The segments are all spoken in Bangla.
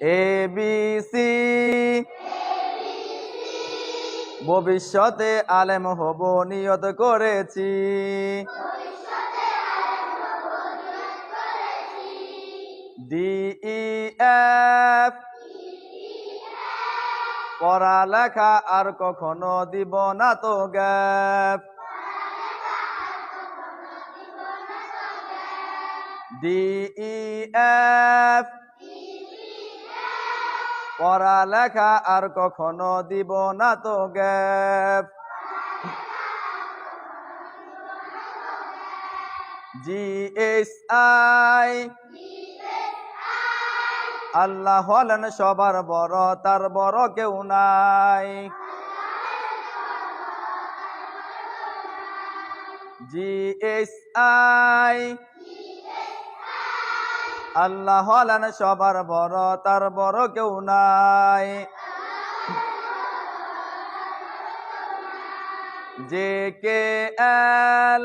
ABC ভবিষ্যতে আলেম হব নিয়ত করেছি। DEF পড়ালেখা আর কখনো দিব না তো গ্যাপ। DEF পড়ালেখা আর কখনো দিব না তো গ্যাপ। GHI আল্লাহ হলেন সবার বড়, তার বড় কেউ নাই। GHI আল্লাহ হলেন সবার বড়, তার বড় কেউ নাই। JKL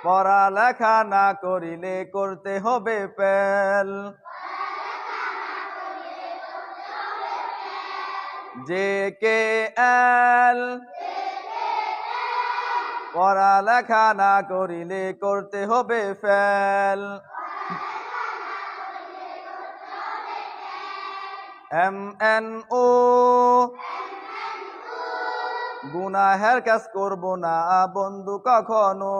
পড়ালেখা না করিলে করতে হবে ফেল। JKL পড়ালেখা না করিলে করতে হবে ফেল। MNO গুনাহের কাজ করব না বন্ধু কখনো।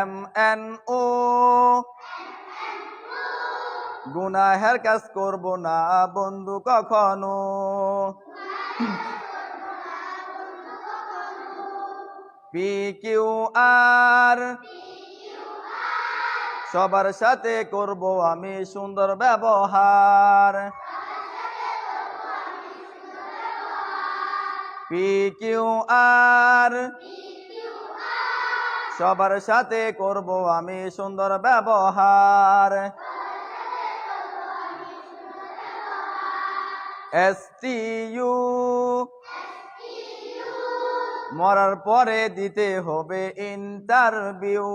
MNO গুনাহের কাজ করব না বন্ধু কখনো। PQR সবার সাথে করব আমি সুন্দর ব্যবহার। PQR সবার সাথে করব আমি সুন্দর ব্যবহার। STU মরার পরে দিতে হবে ইন্টারভিউ।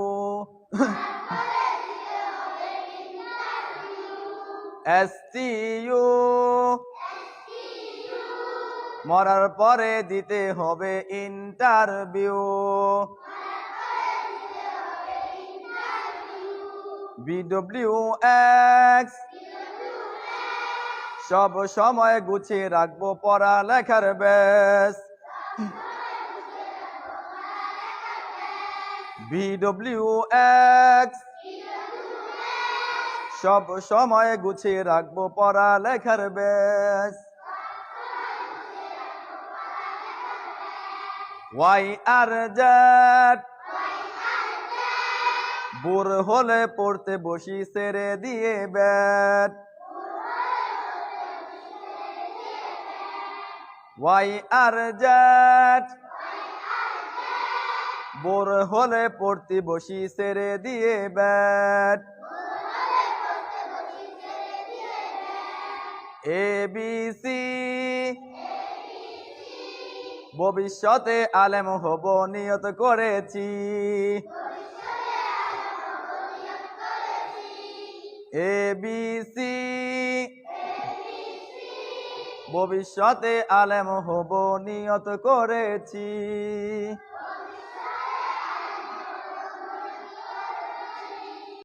STU মরার পরে দিতে হবে ইন্টারভিউ। BWX সব সময় গুছিয়ে রাখবো পড়ালেখার ব্যাস। BWX সব সময় গুছিয়ে রাখবো পড়ালেখার ব্যাস। YRZ বোর হলে পড়তে বসি ছেড়ে দিয়ে ব্যাট। YRZ বোর হলে পড়তে বসি ছেড়ে দিয়ে ব্যাট। ABC ভবিষ্যতে আলেম হব নিয়ত করেছি। ABC ভবিষ্যতে আলেম হব নিয়ত করেছি।